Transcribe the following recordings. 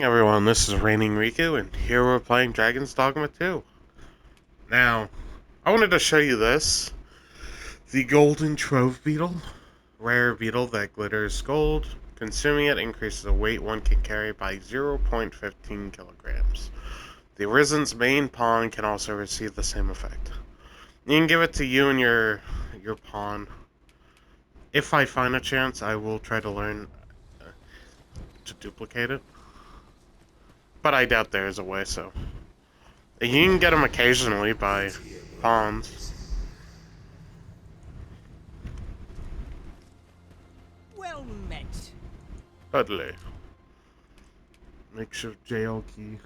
Everyone, this is Raining Riku, and here we're playing Dragon's Dogma 2. Now, I wanted to show you this. The Golden Trove Beetle. Rare beetle that glitters gold. Consuming it increases the weight one can carry by 0.15 kilograms. The Arisen's main pawn can also receive the same effect. You can give it to you and your pawn. If I find a chance, I will try to learn to duplicate it. But I doubt there is a way, so... You can get them occasionally by pawns. Well met. Dudley. Makeshift jail key.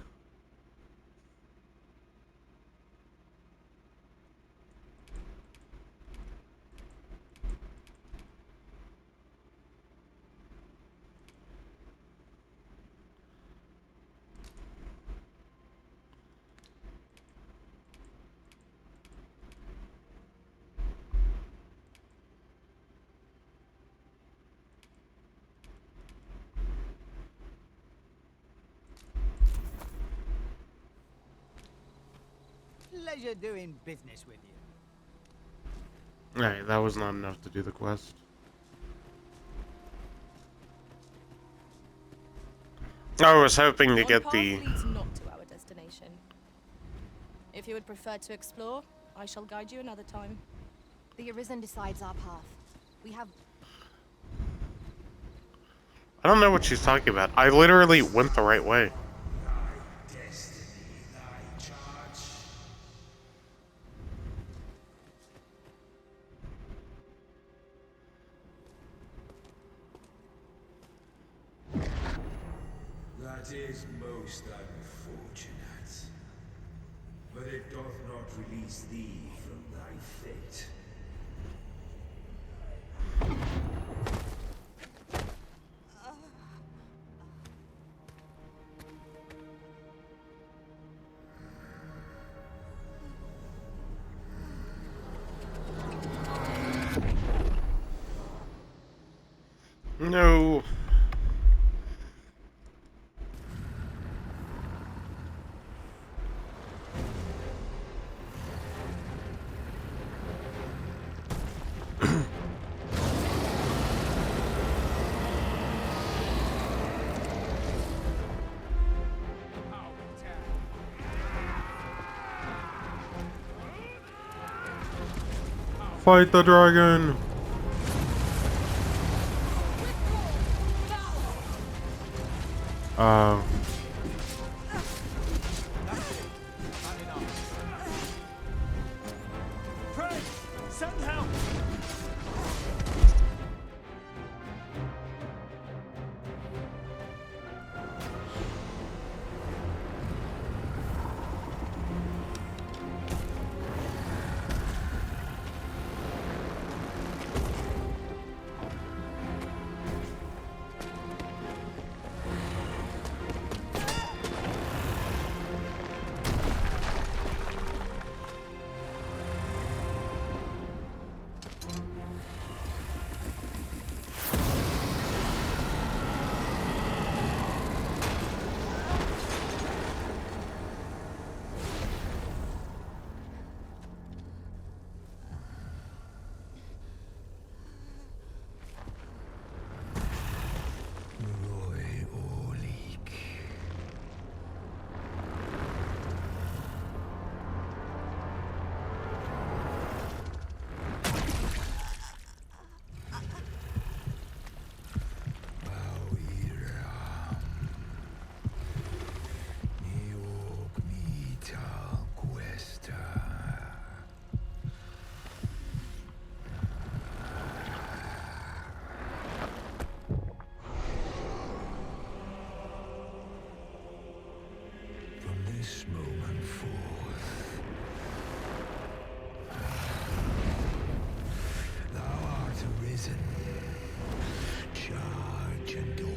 Pleasure doing business with you. Alright, that was not enough to do the quest. I was hoping to One get path the... leads not to our destination. If you would prefer to explore, I shall guide you another time. The Arisen decides our path. We have... I don't know what she's talking about. I literally went the right way. That is most unfortunate, but it doth not release thee from thy fate. No. Fight the dragon! Uh... Pray, send help. This moment forth, thou art arisen, charge and all.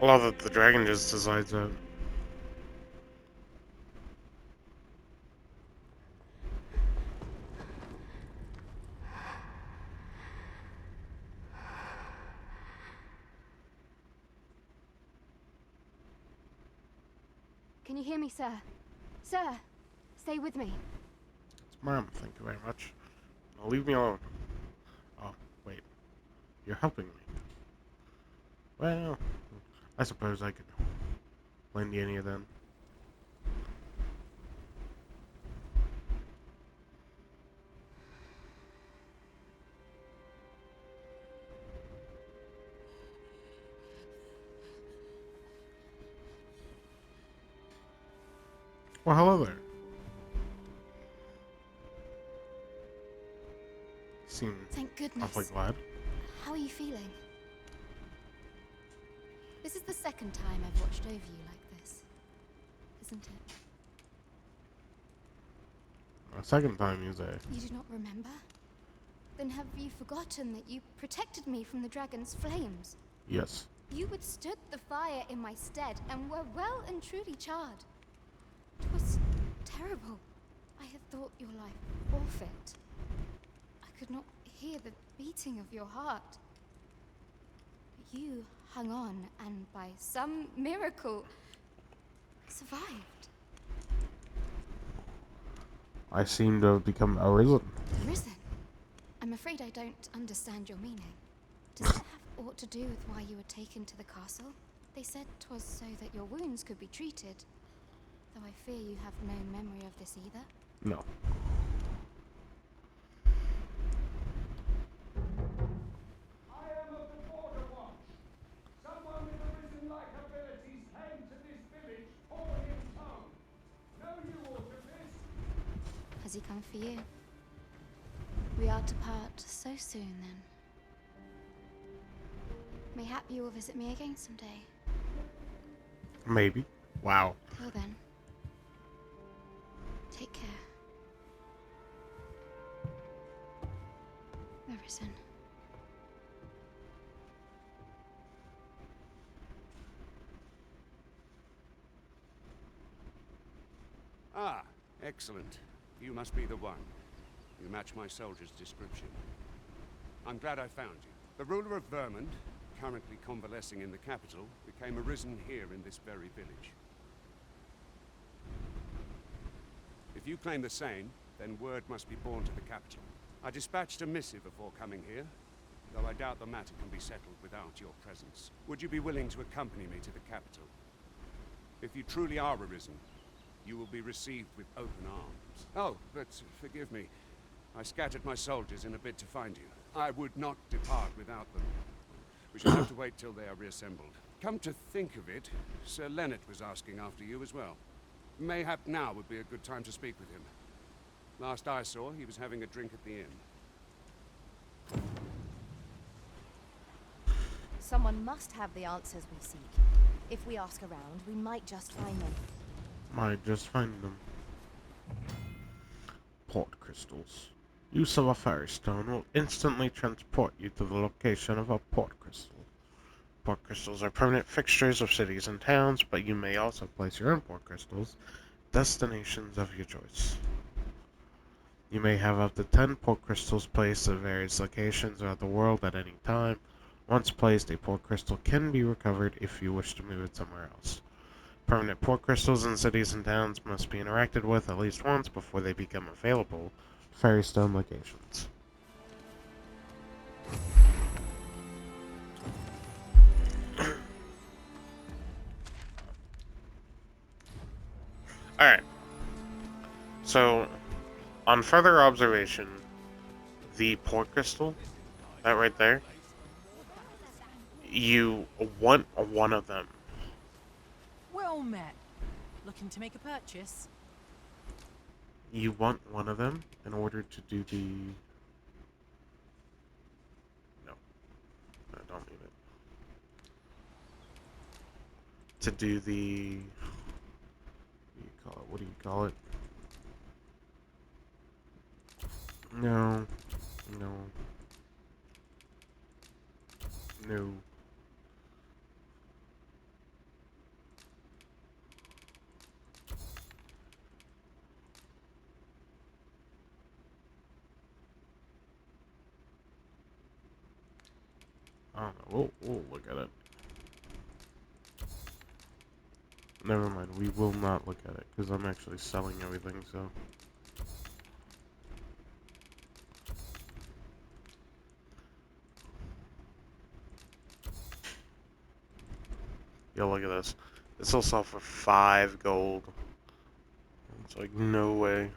I love that the dragon just decides that. Can you hear me, sir? Sir, stay with me. It's ma'am, thank you very much. Now leave me alone. Oh, wait. You're helping me. Well, I suppose I could lend you any of them. Well, hello there. Seem Thank awfully goodness. glad. How are you feeling? This is the second time I've watched over you like this, isn't it? A second time, you say. You do not remember? Then have you forgotten that you protected me from the dragon's flames? Yes. You withstood the fire in my stead and were well and truly charred. It was terrible. I had thought your life forfeit. I could not hear the beating of your heart. You hung on and by some miracle survived. I seem to have become arisen. Risen? I'm afraid I don't understand your meaning. Does it have aught to do with why you were taken to the castle? They said 'twas so that your wounds could be treated. Though I fear you have no memory of this either. No. I am of the Border Watch. Someone with arisen-like abilities came to this village, horn in tow. Know you aught of this? Has he come for you? We are to part so soon, then. Mayhap you will visit me again someday. Maybe. Wow. Till then, take care. Arisen. Ah, excellent. You must be the one. You match my soldier's description. I'm glad I found you. The ruler of Vermund, currently convalescing in the capital, became arisen here in this very village. If you claim the same, then word must be borne to the capital. I dispatched a missive before coming here, though I doubt the matter can be settled without your presence. Would you be willing to accompany me to the capital? If you truly are arisen, you will be received with open arms. Oh, but forgive me. I scattered my soldiers in a bid to find you. I would not depart without them. We shall have to wait till they are reassembled. Come to think of it, Sir Leonard was asking after you as well. Mayhap now would be a good time to speak with him. Last I saw, he was having a drink at the inn. Someone must have the answers we seek. If we ask around, we might just find them. Might just find them. Port crystals. Use of a fairy stone will instantly transport you to the location of a port crystal. Port crystals are permanent fixtures of cities and towns, but you may also place your own port crystals, destinations of your choice. You may have up to 10 port crystals placed at various locations around the world at any time. Once placed, a port crystal can be recovered if you wish to move it somewhere else. Permanent port crystals in cities and towns must be interacted with at least once before they become available at fairy stone locations. Alright. So, on further observation, the port crystal, that right there, you want one of them. Well met. Looking to make a purchase? You want one of them in order to do the... No. I don't need it. To do the... What do you call it? No. No. No. I don't know. We'll look at it. Never mind, we will not look at it, because I'm actually selling everything, so... Yo, look at this. This will sell for 5 gold. It's like, no way.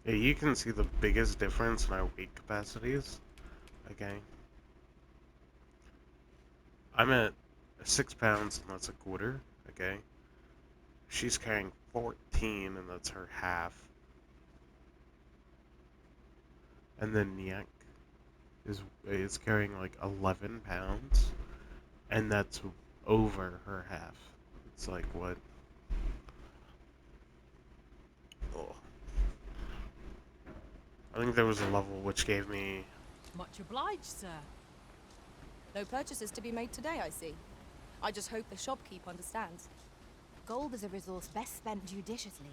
Yeah, you can see the biggest difference in our weight capacities. Okay. I'm at 6 pounds, and that's a quarter. Okay. She's carrying 14, and that's her half. And then Nyak is carrying like 11 pounds, and that's over her half. It's like, what? Oh. I think there was a level which gave me... Much obliged, sir. No purchases to be made today, I see. I just hope the shopkeep understands. Gold is a resource best spent judiciously.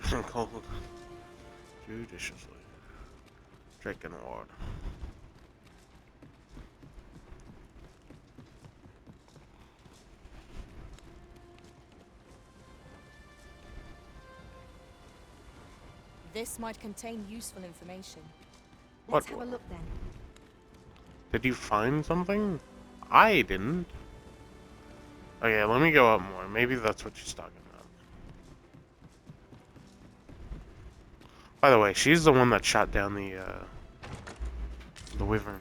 Cold. Judiciously. Drinking water. This might contain useful information. Let's What? have a look then. Did you find something? I didn't. Okay, let me go up more. Maybe that's what she's talking about. By the way, she's the one that shot down the wyvern.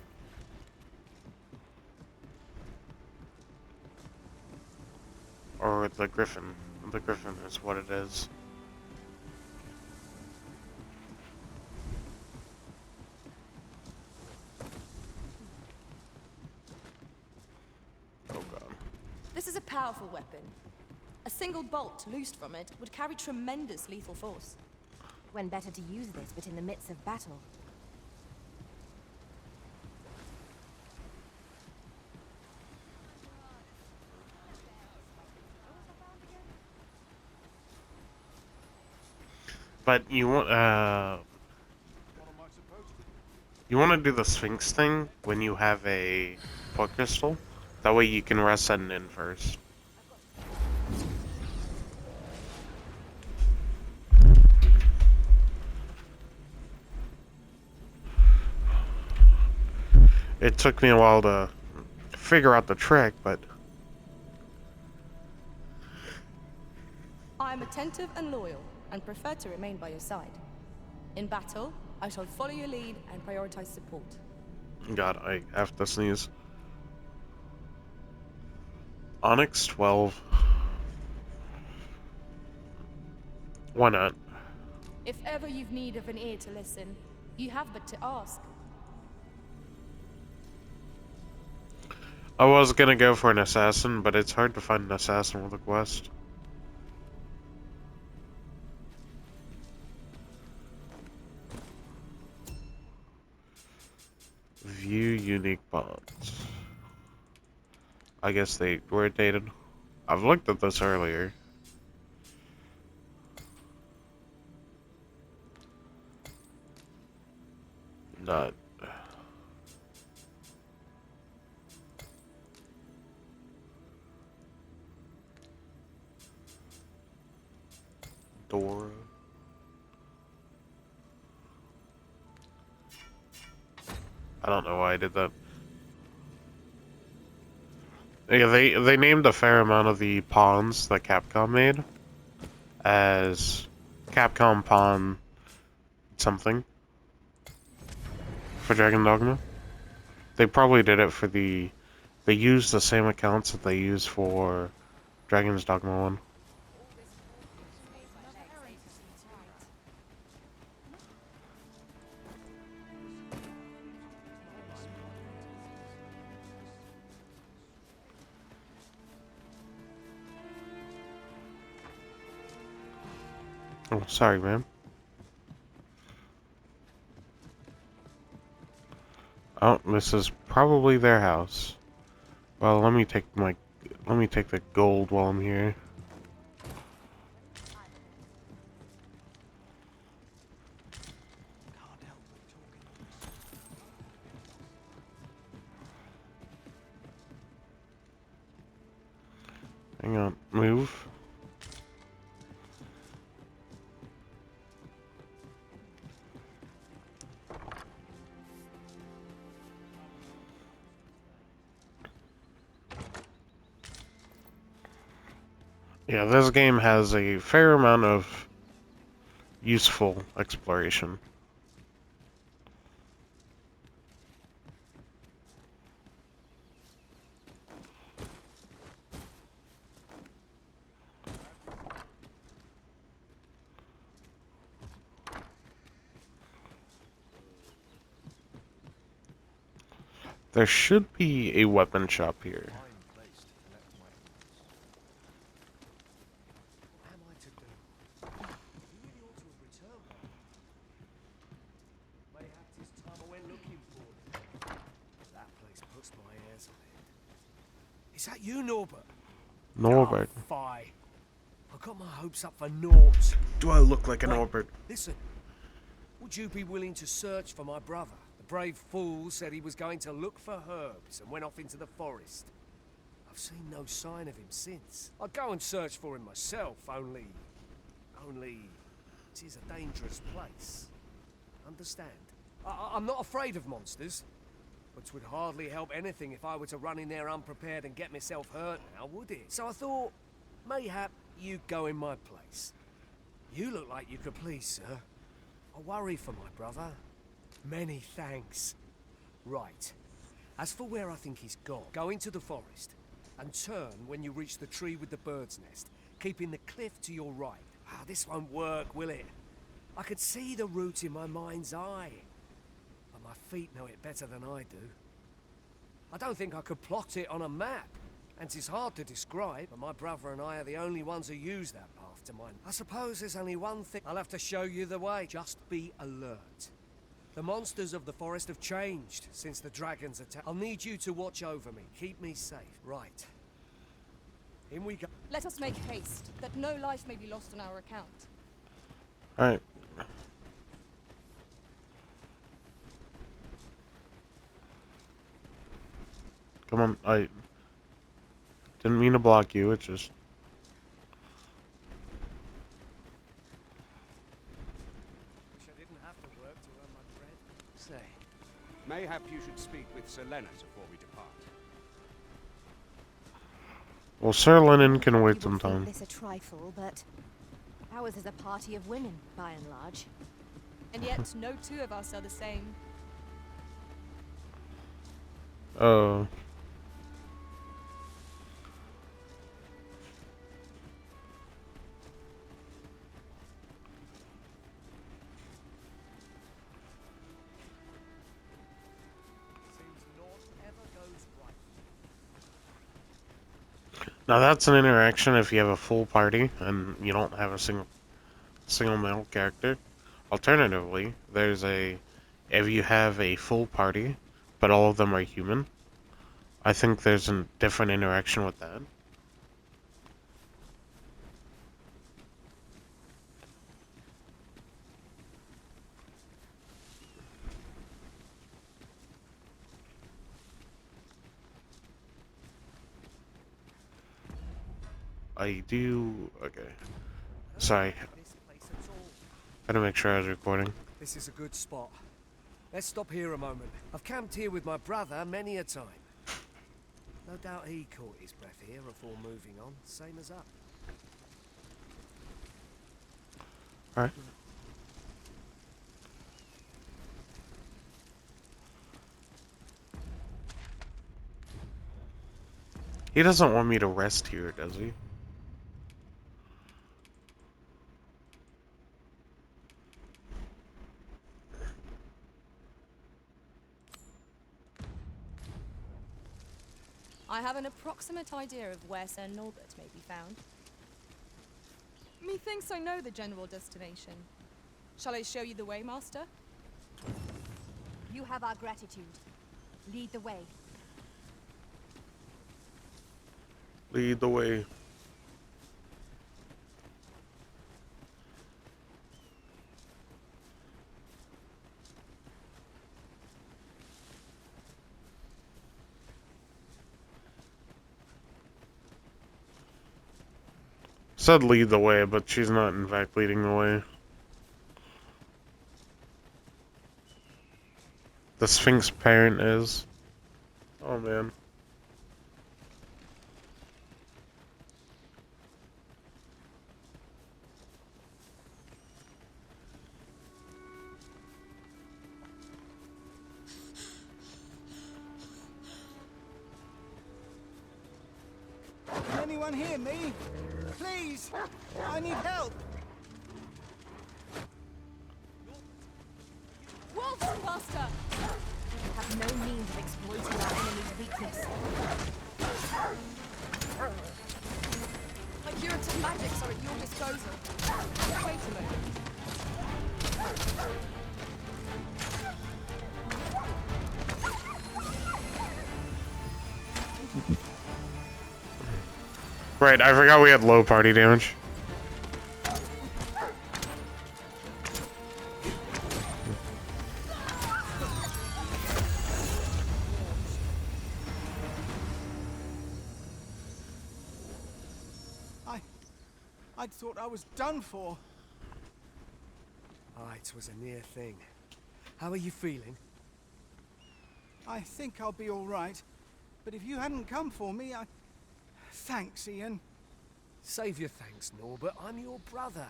Or the griffin. The griffin is what it is. Oh god. This is a powerful weapon. A single bolt loosed from it would carry tremendous lethal force. When better to use this but in the midst of battle. But you want to do the Sphinx thing when you have a port crystal. That way you can rest setting in first. It took me a while to figure out the trick, but I am attentive and loyal, and prefer to remain by your side. In battle, I shall follow your lead and prioritize support. God, I have to sneeze. Onyx 12. Why not? If ever you've need of an ear to listen, you have but to ask. I was gonna go for an assassin, but it's hard to find an assassin with a quest. View unique bonds. I guess they were dated. I've looked at this earlier. Not. Dora. I don't know why I did that. Yeah, they named a fair amount of the pawns that Capcom made as Capcom Pawn something for Dragon Dogma. They probably did it for the... They used the same accounts that they used for Dragon's Dogma 1. Oh, sorry, man. Oh, this is probably their house. Well, let me take the gold while I'm here. Hang on, move. Yeah, this game has a fair amount of useful exploration. There should be a weapon shop here. Mayhap 'tis time I went looking for them. That place puts my hairs on end. Is that you, Norbert? Norbert. Oh, fie. I got my hopes up for naught. Do I look like a Wait, Norbert? listen. Would you be willing to search for my brother? The brave fool said he was going to look for herbs and went off into the forest. I've seen no sign of him since. I'd go and search for him myself, only... it is a dangerous place. Understand? I'm not afraid of monsters, but it would hardly help anything if I were to run in there unprepared and get myself hurt now, would it? So I thought, mayhap you'd go in my place. You look like you could please, sir. I worry for my brother. Many thanks. Right. As for where I think he's gone, go into the forest and turn when you reach the tree with the bird's nest, keeping the cliff to your right. Ah, this won't work, will it? I could see the route in my mind's eye, but my feet know it better than I do. I don't think I could plot it on a map, and it's hard to describe, but my brother and I are the only ones who use that path to mine. I suppose there's only one thing. I'll have to show you the way. Just be alert. The monsters of the forest have changed since the dragons attacked. I'll need you to watch over me. Keep me safe. Right. In we go. Let us make haste, that no life may be lost on our account. Alright. Come on, I didn't mean to block you, it's just... Wish I didn't have to work to earn my bread. Say. Mayhap you should speak with Sir Leonard before we depart. Well, Sir Lennon can wait You some will think time. this a trifle, but ours is a party of women, by and large. And yet, no two of us are the same. Oh. Seems naught ever goes right. Now that's an interaction if you have a full party and you don't have a single male character. Alternatively, there's a if you have a full party but all of them are human. I think there's a different interaction with that. I do... okay. Sorry. This place at all. Gotta make sure I was recording. This is a good spot. Let's stop here a moment. I've camped here with my brother many a time. No doubt he caught his breath here before moving on, same as us. Alright. He doesn't want me to rest here, does he? I have an approximate idea of where Sir Norbert may be found. Methinks I know the general destination. Shall I show you the way, Master? You have our gratitude. Lead the way. Lead the way. Said lead the way, but she's not in fact leading the way. The Sphinx parent is. Oh man. Can anyone hear me? Please! I need help! Wolf Master! We have no means of exploiting our enemy's weakness. My curative magics are at your disposal. Wait a moment. Right, I forgot we had low party damage. I'd thought I was done for. Ah, it was a near thing. How are you feeling? I think I'll be all right. But if you hadn't come for me, I... Thanks, Ian. Save your thanks, Norbert. I'm your brother.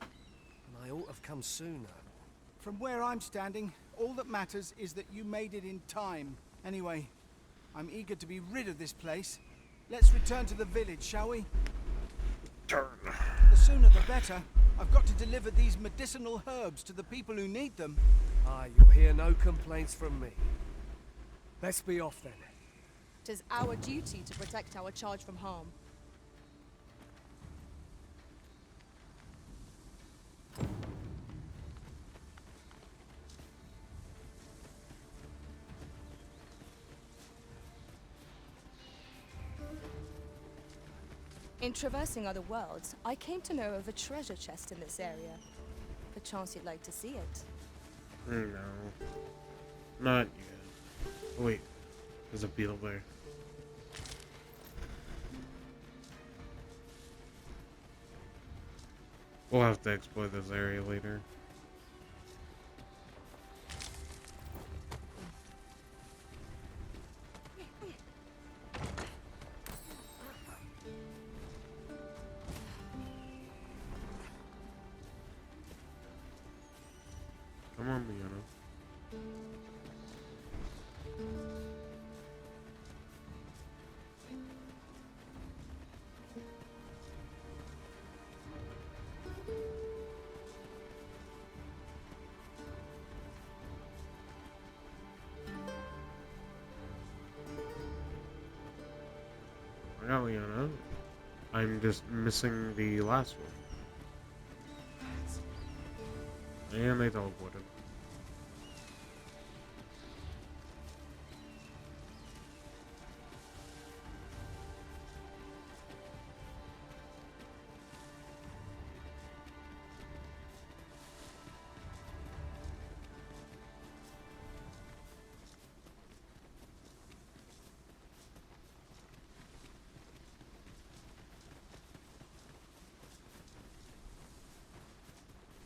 And I ought to have come sooner. From where I'm standing, all that matters is that you made it in time. Anyway, I'm eager to be rid of this place. Let's return to the village, shall we? Turn. The sooner the better. I've got to deliver these medicinal herbs to the people who need them. Ah, you'll hear no complaints from me. Let's be off then. It is our duty to protect our charge from harm. In traversing other worlds, I came to know of a treasure chest in this area. Perchance you'd like to see it. No. Not yet. Oh, wait. There's a beetle there. We'll have to explore this area later. Come on, Leona. I got Leona. I'm just missing the last one. And they teleported.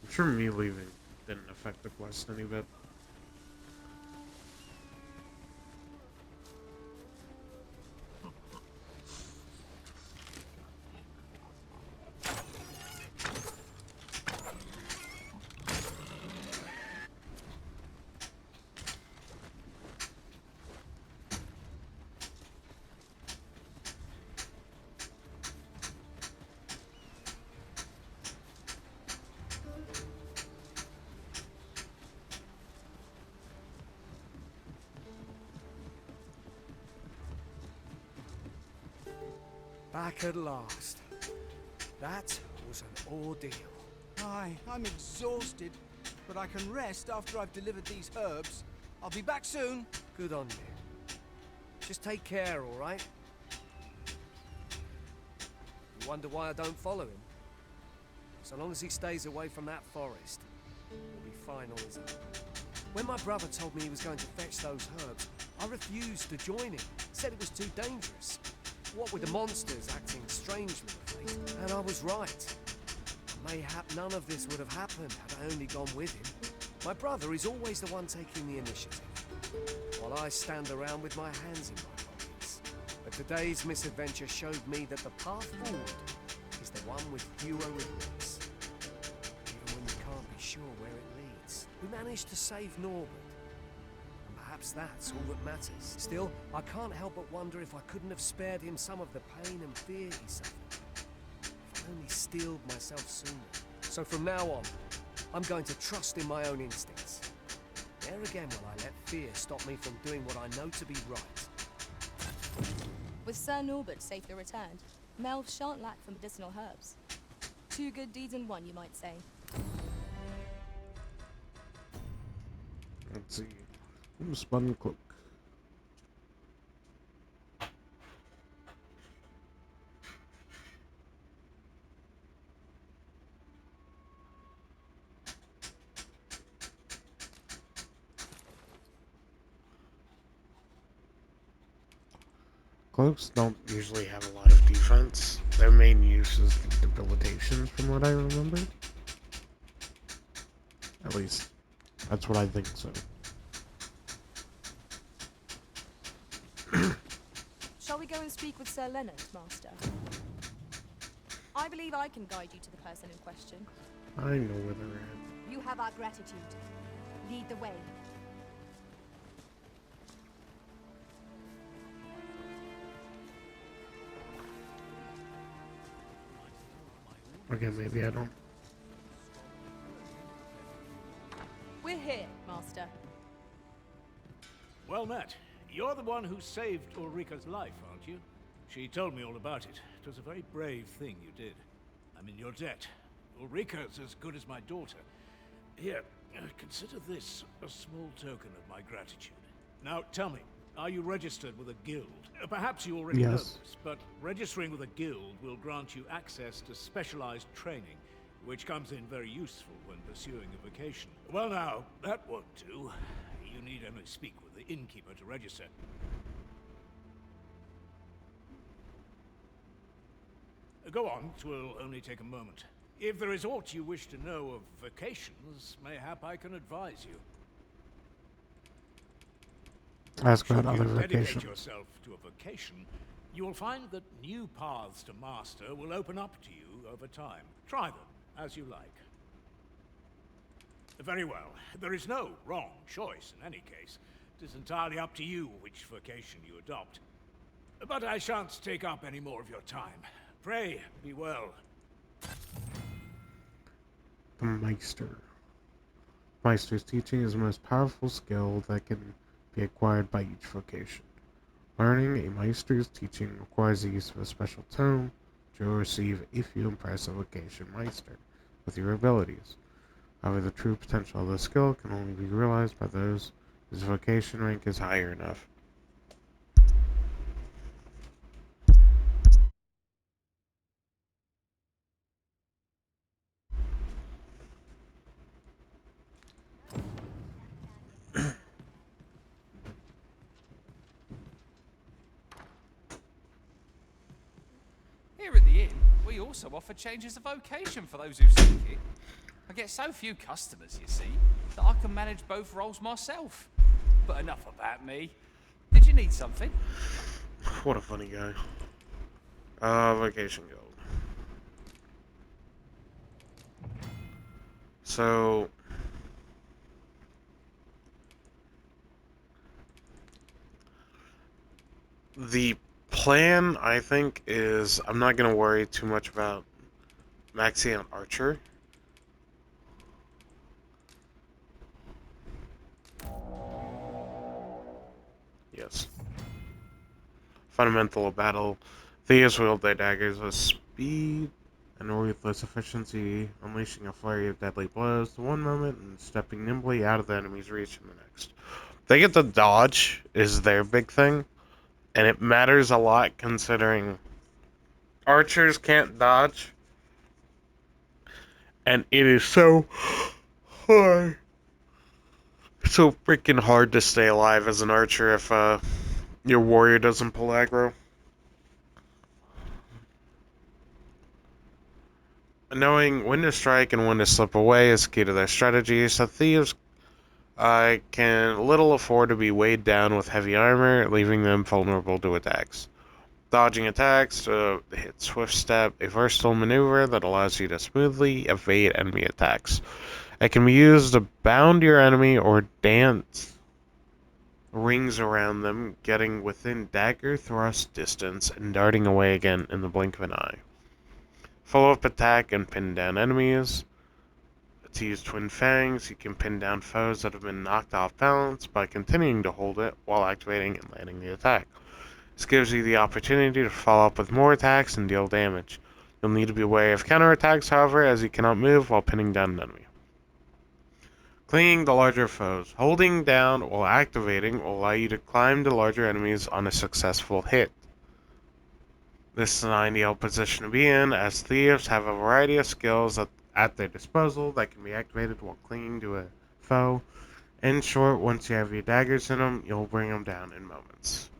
I'm sure me leaving didn't affect the quest any bit. Back at last. That was an ordeal. Aye, I'm exhausted, but I can rest after I've delivered these herbs. I'll be back soon. Good on you. Just take care, all right? You wonder why I don't follow him? So long as he stays away from that forest, he'll be fine on his own. When my brother told me he was going to fetch those herbs, I refused to join him. Said it was too dangerous. What with the monsters acting strangely of late. And I was right. Mayhap none of this would have happened had I only gone with him. My brother is always the one taking the initiative, while I stand around with my hands in my pockets. But today's misadventure showed me that the path forward is the one with fewer regrets. Even when you can't be sure where it leads. We managed to save Norbert. And perhaps that's all that matters. Still, I can't help but wonder if I couldn't have spared him some of the pain and fear he suffered. If I only steeled myself sooner. So from now on, I'm going to trust in my own instincts. Never again will I let fear stop me from doing what I know to be right. With Sir Norbert safely returned, Melve shan't lack for medicinal herbs. 2 good deeds in one, you might say. Let's see. Spun cloak. Cloaks don't usually have a lot of defense. Their main use is debilitation, from what I remember. At least, that's what I think so. Shall we go and speak with Sir Leonard, Master? I believe I can guide you to the person in question. I know where they're at. You have our gratitude. Lead the way. Okay, maybe I don't. We're here, Master. Well met. You're the one who saved Ulrika's life, aren't you? She told me all about it. It was a very brave thing you did. I'm in your debt. Ulrika's as good as my daughter. Here, consider this a small token of my gratitude. Now, tell me, are you registered with a guild? Perhaps you already know Yes. this, but registering with a guild will grant you access to specialized training, which comes in very useful when pursuing a vocation. Well now, that won't do. You need only speak with the innkeeper to register. Go on, 'twill only take a moment. If there is aught you wish to know of vocations, mayhap I can advise you. Ask about Should other you dedicate vocations. yourself to a vocation, you will find that new paths to master will open up to you over time. Try them as you like. Very well. There is no wrong choice in any case. It is entirely up to you which vocation you adopt. But I shan't take up any more of your time. Pray, be well. The Meister. Meister's teaching is the most powerful skill that can be acquired by each vocation. Learning a Meister's teaching requires the use of a special tome, which you will receive if you impress a vocation Meister with your abilities. However, the true potential of the skill can only be realized by those whose vocation rank is higher enough. Here at the inn, we also offer changes of vocation for those who seek it. I get so few customers, you see, that I can manage both roles myself. But enough about me. Did you need something? What a funny guy. Vocation Guild. So, the plan, I think, is I'm not going to worry too much about maxing out Archer. Yes. Fundamental of battle. Thieves wield their daggers with speed and ruthless efficiency, unleashing a flurry of deadly blows to one moment and stepping nimbly out of the enemy's reach in the next. They get to dodge is their big thing, And it matters a lot considering archers can't dodge. And it is so hard. So freaking hard to stay alive as an archer if your warrior doesn't pull aggro. Knowing when to strike and when to slip away is key to their strategy, so thieves can little afford to be weighed down with heavy armor, leaving them vulnerable to attacks. Dodging attacks, hit swift step, a versatile maneuver that allows you to smoothly evade enemy attacks. It can be used to bound your enemy or dance rings around them, getting within dagger thrust distance and darting away again in the blink of an eye. Follow-up attack and pin down enemies. To use Twin Fangs, you can pin down foes that have been knocked off balance by continuing to hold it while activating and landing the attack. This gives you the opportunity to follow up with more attacks and deal damage. You'll need to be wary of counterattacks, however, as you cannot move while pinning down an enemy. Clinging to larger foes. Holding down while activating will allow you to climb to larger enemies on a successful hit. This is an ideal position to be in, as thieves have a variety of skills at their disposal that can be activated while clinging to a foe. In short, once you have your daggers in them, you'll bring them down in moments.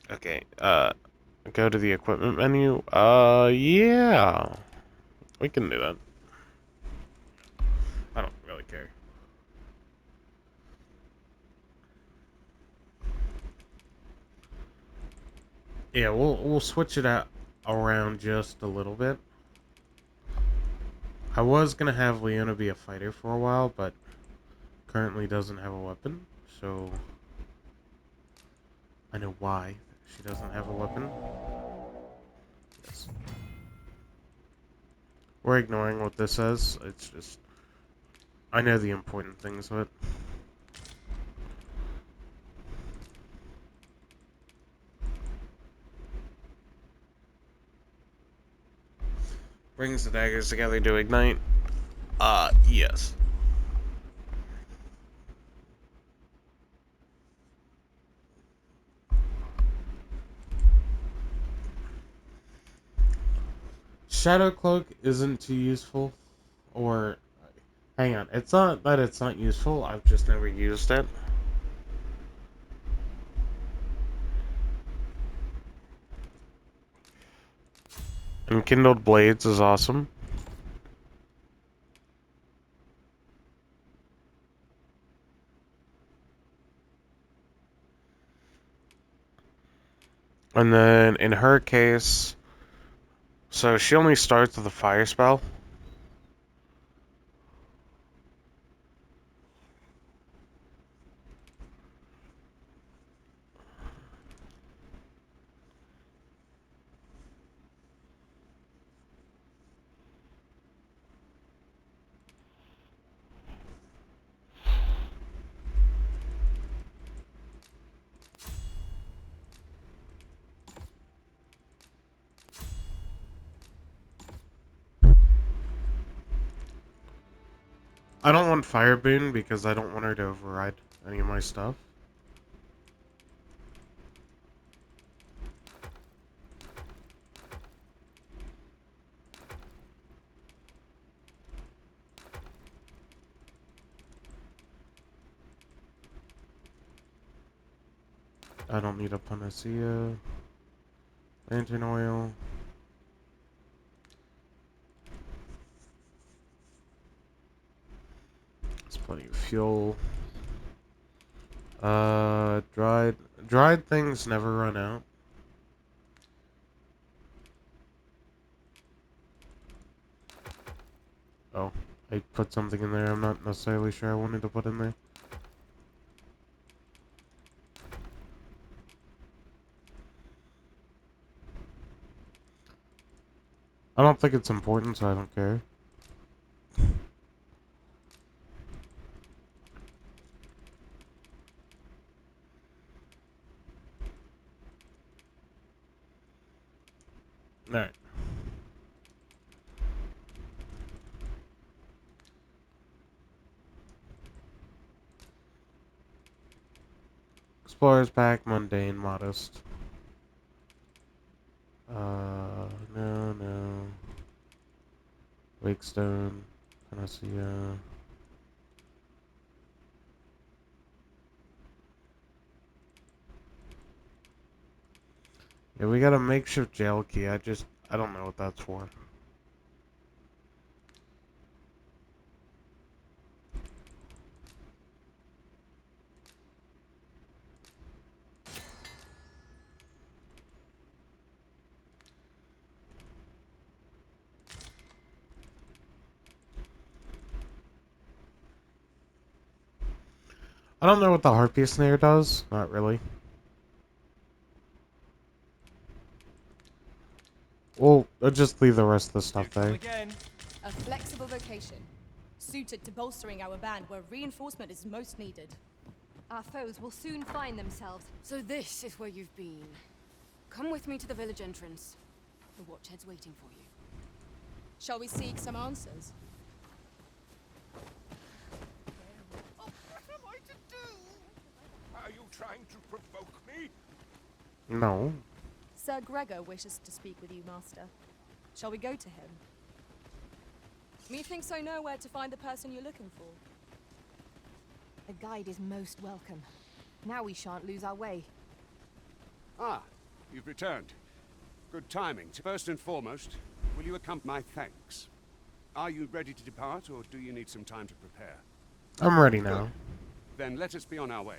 Okay, go to the equipment menu. Yeah. We can do that. I don't really care. Yeah, we'll switch it out around just a little bit. I was gonna have Leona be a fighter for a while, but currently doesn't have a weapon, so I know why she doesn't have a weapon. Yes. We're ignoring what this says. It's just I know the important things of it. Brings the daggers together to ignite. Yes. Shadow Cloak isn't too useful, or hang on, it's not that it's not useful, I've just never used it. Enkindled Blades is awesome. And then in her case, so she only starts with a fire spell. I don't want Fire Boon because I don't want her to override any of my stuff. I don't need a Panacea. Lantern Oil. There's plenty of fuel. Dried things never run out. Oh, I put something in there I'm not necessarily sure I wanted to put in there. I don't think it's important, so I don't care. Alright. Let's Explorer's Pack, Mundane, Modest. No. Wakestone, Panacea. Yeah, we got a makeshift jail key. I don't know what that's for. I don't know what the harpy snare does. Not really. Well, I'll just leave the rest of the stuff there. A flexible vocation, suited to bolstering our band where reinforcement is most needed. Our foes will soon find themselves. So this is where you've been. Come with me to the village entrance. The Watchhead's waiting for you. Shall we seek some answers? What am I to do? Are you trying to provoke me? No. Sir Gregor wishes to speak with you, Master. Shall we go to him? Methinks I know where to find the person you're looking for. A guide is most welcome. Now we shan't lose our way. Ah, you've returned. Good timing. First and foremost, will you accompany my thanks? Are you ready to depart, or do you need some time to prepare? I'm ready now. Good. Then let us be on our way.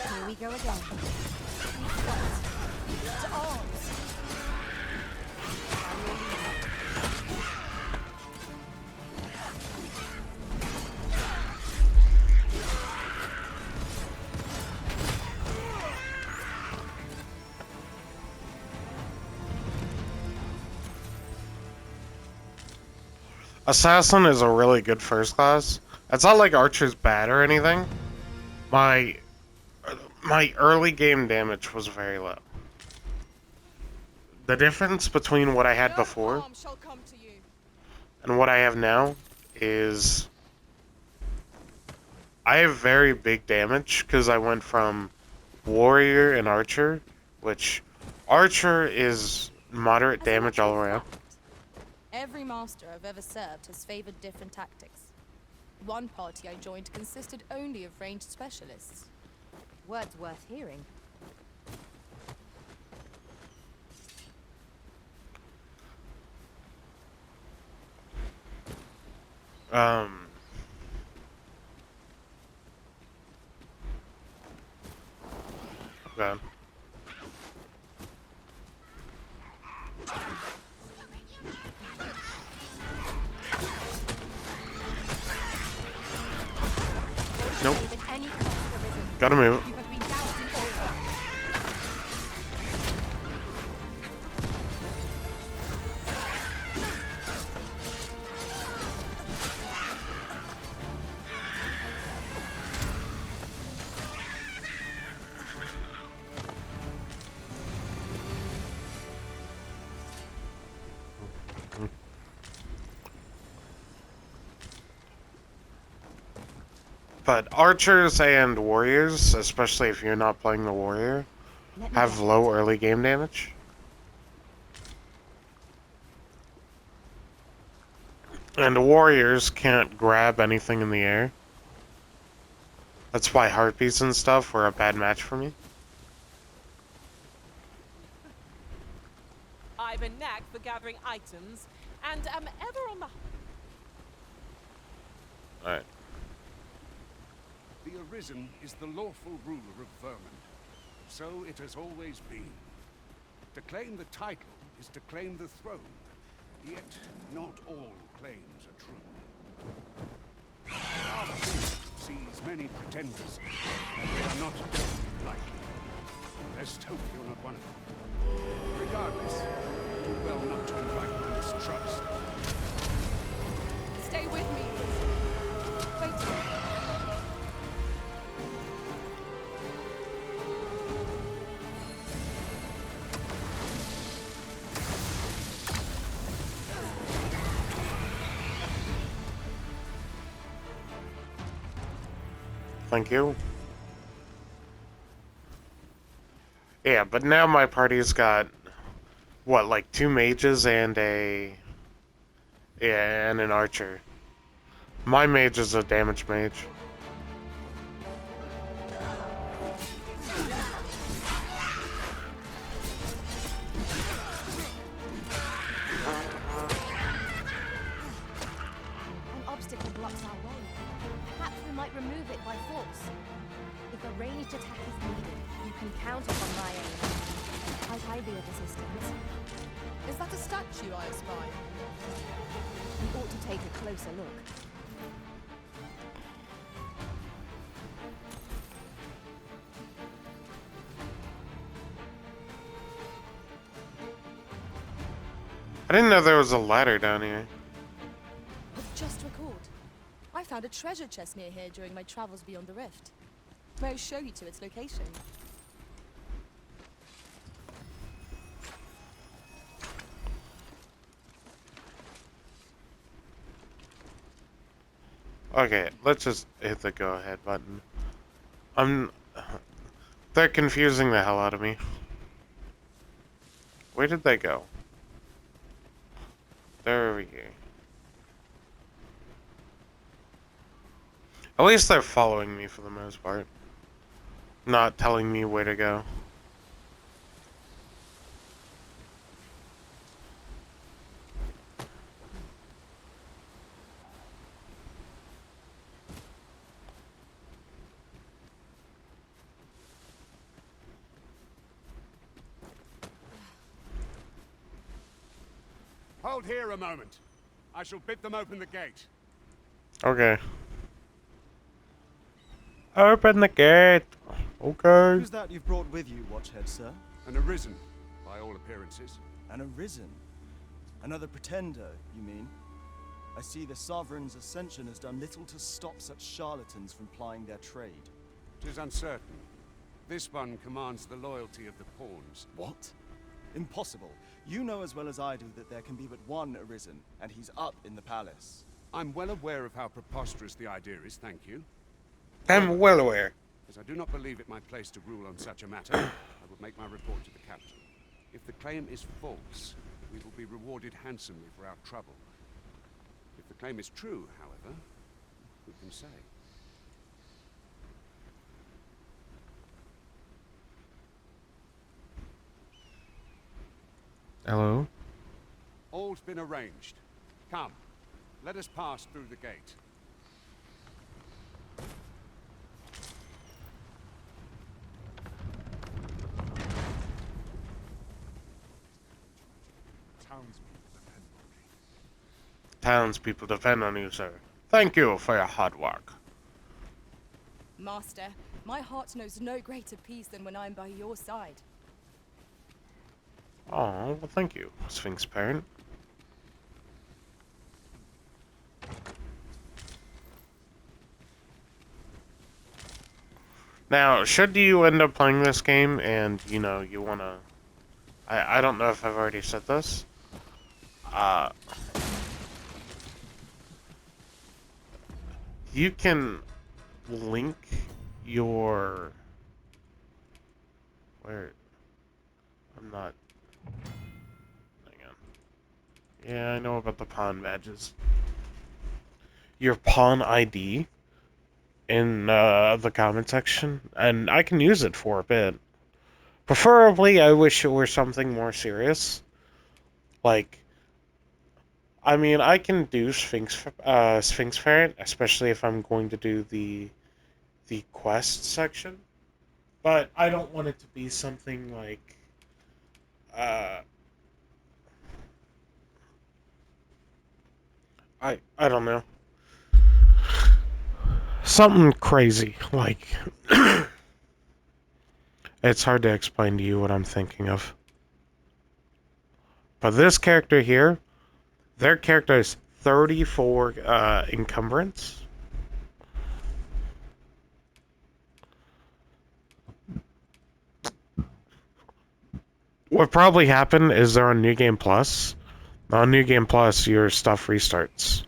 Here we go again. To arms! Assassin is a really good first class. It's not like Archer's bad or anything. My early game damage was very low. The difference between what I had before and what I have now is I have very big damage because I went from warrior and archer, which archer is moderate damage all the way up. Every master I've ever served has favored different tactics. One party I joined consisted only of ranged specialists. Words worth hearing. Okay. Nope. Gotta move. But archers and warriors, especially if you're not playing the warrior, have low early game damage. And warriors can't grab anything in the air. That's why harpies and stuff were a bad match for me. I've a knack for gathering items, and am ever on the... Alright. The Arisen is the lawful ruler of vermin. So it has always been. To claim the title is to claim the throne. Yet, not all claims are true. Our king sees many pretenders, and they are not dealt lightly. Let's hope you're not one of them. Regardless, do well not to invite mistrust. Stay with me. Wait. thank you. Yeah, but now my party's got, what, like 2 mages and and an archer. My mage is a damage mage. An obstacle blocks our way. Perhaps we might remove it by force. If a ranged attack is needed, you can count upon my aid. I'd be of assistance. Is that a statue I spy? We ought to take a closer look. I didn't know there was a ladder down here. Just recalled. I found a treasure chest near here during my travels beyond the rift. May I show you to its location? Okay, let's just hit the go ahead button. They're confusing the hell out of me. Where did they go? They're over here. At least they're following me for the most part. Not telling me where to go. Hold here a moment. I shall bid them open the gate. Okay. Open the gate. Okay. Who's that you've brought with you, Watchhead, sir? An arisen, by all appearances. An arisen? Another pretender, you mean? I see the Sovereign's ascension has done little to stop such charlatans from plying their trade. 'Tis uncertain. This one commands the loyalty of the pawns. What? Impossible. You know as well as I do that there can be but one arisen, and he's up in the palace. I'm well aware of how preposterous the idea is, thank you. I'm well aware. As I do not believe it my place to rule on such a matter, I will make my report to the capital. If the claim is false, we will be rewarded handsomely for our trouble. If the claim is true, however, who can say? Hello? All's been arranged. Come, let us pass through the gate. Townspeople depend on you, sir. Thank you for your hard work. Master, my heart knows no greater peace than when I am by your side. Oh, well, thank you, Sphinx Parent. Now, should you end up playing this game and, you know, you want to... I don't know if I've already said this. You can link your... Where? I'm not... Hang on. Yeah, I know about the pawn badges. Your pawn ID in the comment section, and I can use it for a bit. Preferably, I wish it were something more serious. Like, I mean, I can do Sphinx Parent, especially if I'm going to do the quest section. But I don't want it to be something like, I don't know. Something crazy, like... It's hard to explain to you what I'm thinking of. But this character here, their character is 34 encumbrance. What probably happened is they're on New Game Plus. On New Game Plus, your stuff restarts.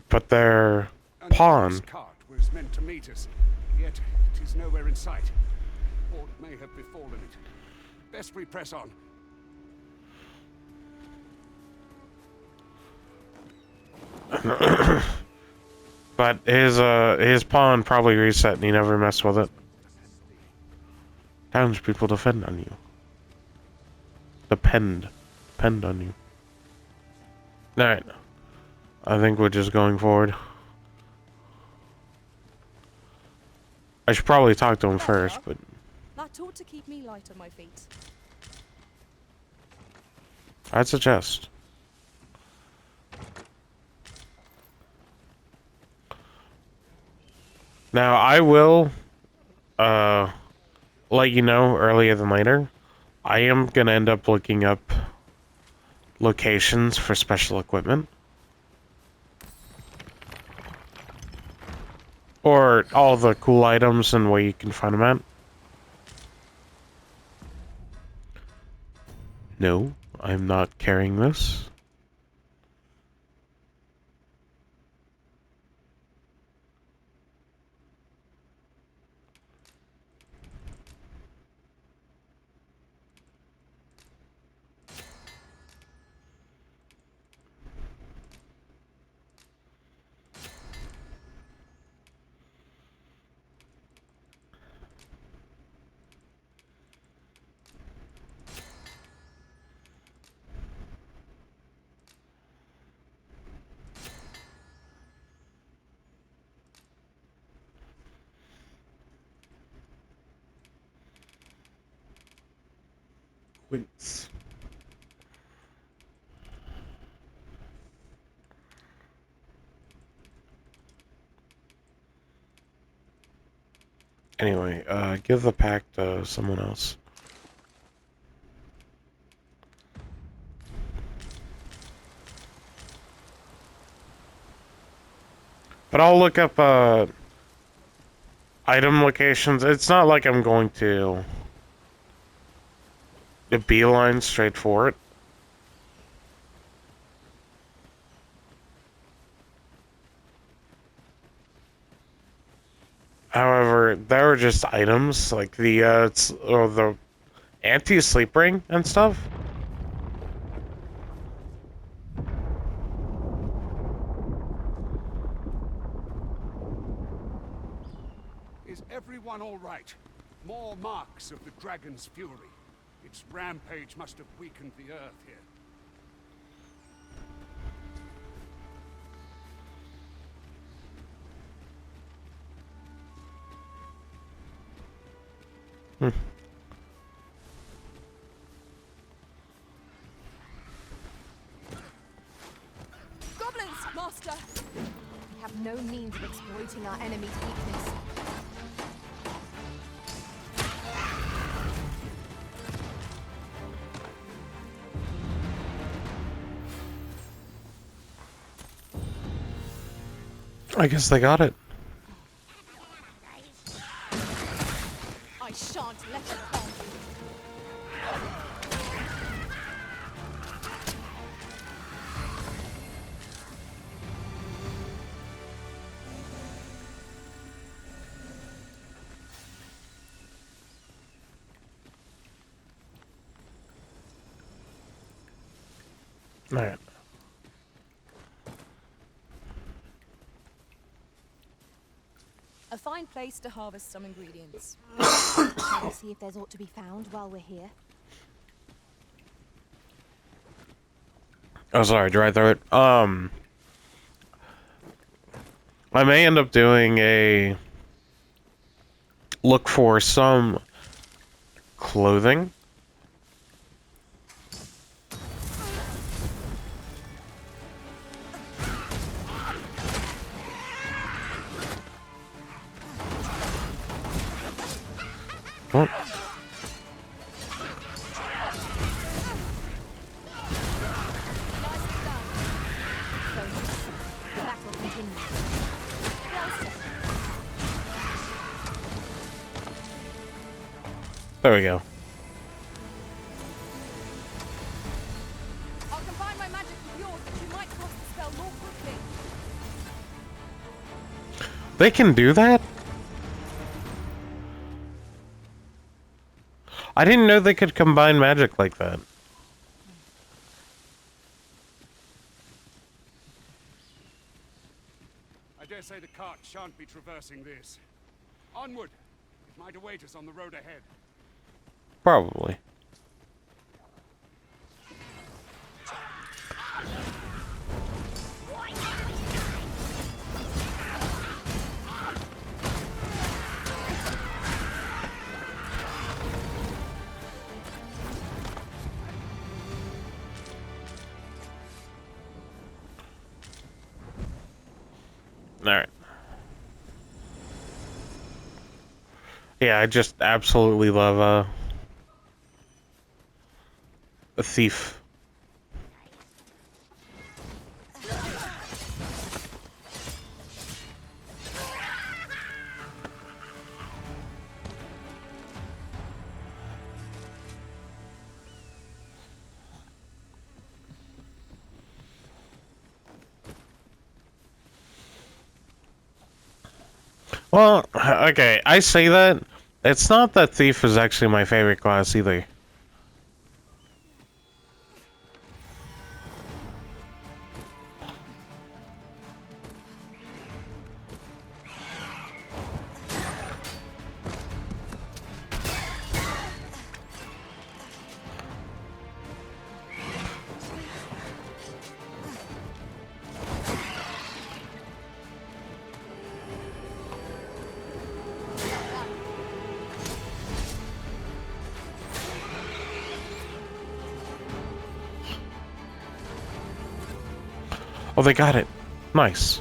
But their pawn... cart was meant to meet us. yet it is nowhere in sight. Aught may have befallen it. Best we press on. But his pawn probably reset and he never messed with it. Townspeople defend on you. Depend on you. Alright. I think we're just going forward. I should probably talk to him first, but... That ought to keep me light on my feet. I'd suggest. Now, I will, let you know earlier than later. I am gonna end up looking up locations for special equipment. Or all the cool items and where you can find them at. No, I'm not carrying this. Quince. Anyway, give the pack to someone else. But I'll look up, item locations. It's not like I'm going to the beeline straight for it. However, there are just items like the anti-sleep ring and stuff. Is everyone all right? More marks of the dragon's fury. Its rampage must have weakened the earth here. Goblins, Master! We have no means of exploiting our enemy's weakness. I guess they got it. I shan't let it come. Alright. A fine place to harvest some ingredients. Shall we see if there's aught to be found while we're here? Oh, sorry, right through it. I may end up doing a look for some clothing. What? There we go. I'll combine my magic with yours that you might cast the spell more quickly. They can do that? I didn't know they could combine magic like that. I dare say the cart shan't be traversing this. Onward! It might await us on the road ahead. Probably. Alright. Yeah, I just absolutely love, a thief. Well, okay, I say that. It's not that thief is actually my favorite class either. Oh, they got it. Nice.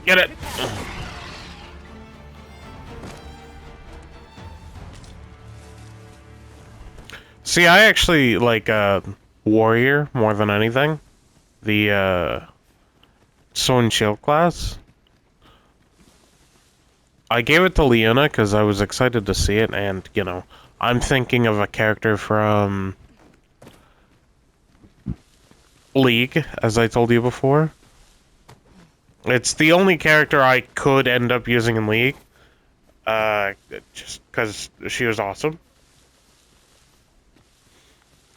Get it. See, I actually like warrior more than anything. The sword and shield class. I gave it to Leona because I was excited to see it, and you know, I'm thinking of a character from League, as I told you before. It's the only character I could end up using in League, just because she was awesome.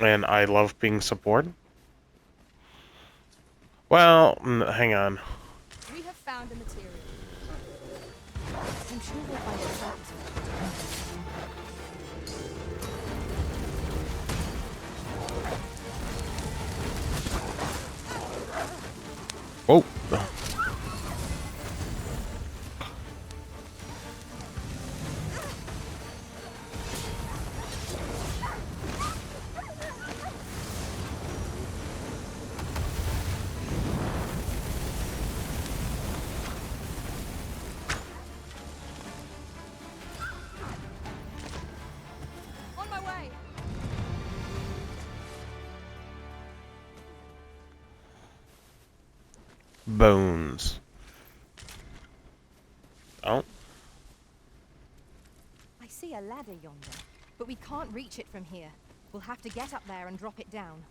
And I love being support. Well, hang on. We have found the material. I'm sure we'll find it Oh. on my way. Bones. Oh. I see a ladder yonder, but we can't reach it from here. We'll have to get up there and drop it down.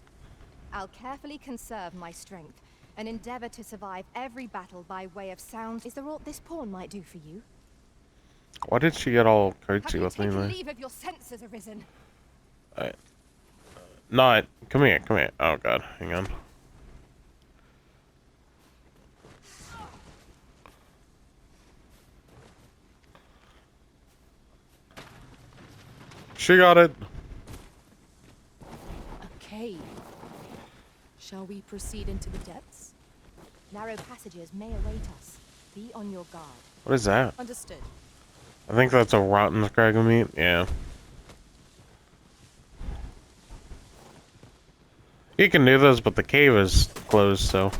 I'll carefully conserve my strength and endeavor to survive every battle by way of sound. Is there aught this pawn might do for you? Why did she get all Have crazy you with me taken there? leave of your senses, Arisen? Not. Come here, come here. Oh god, hang on. She got it. A cave. Shall we proceed into the depths? Narrow passages may await us. Be on your guard. What is that? Understood. I think that's a rotten scrag of meat. Yeah. You can do this, but the cave is closed, so.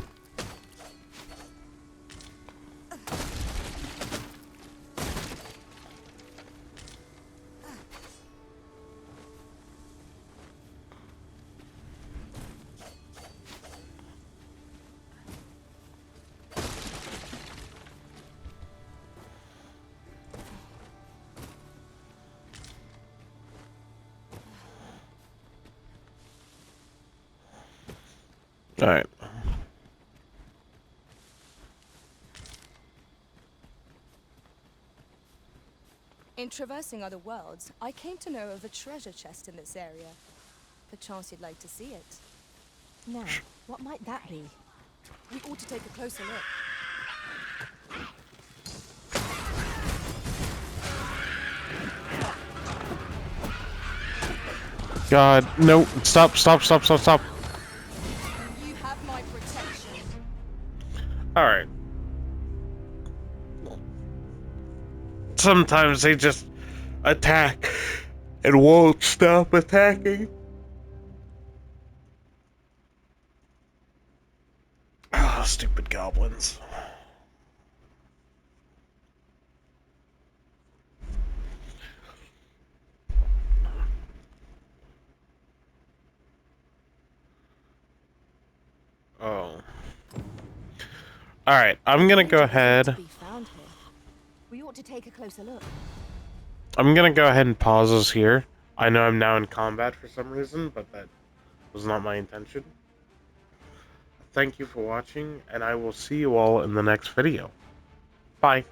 Alright. In traversing other worlds, I came to know of a treasure chest in this area. Perchance you'd like to see it. Now, what might that be? We ought to take a closer look. God, no. Stop, stop, stop, stop, stop. You have my protection. Alright. Sometimes they just attack and won't stop attacking. Ah, stupid goblins. Oh. Alright, I'm gonna go ahead. We ought to take a closer look. I'm gonna go ahead and pause this here. I know I'm now in combat for some reason, but that was not my intention. Thank you for watching, and I will see you all in the next video. Bye.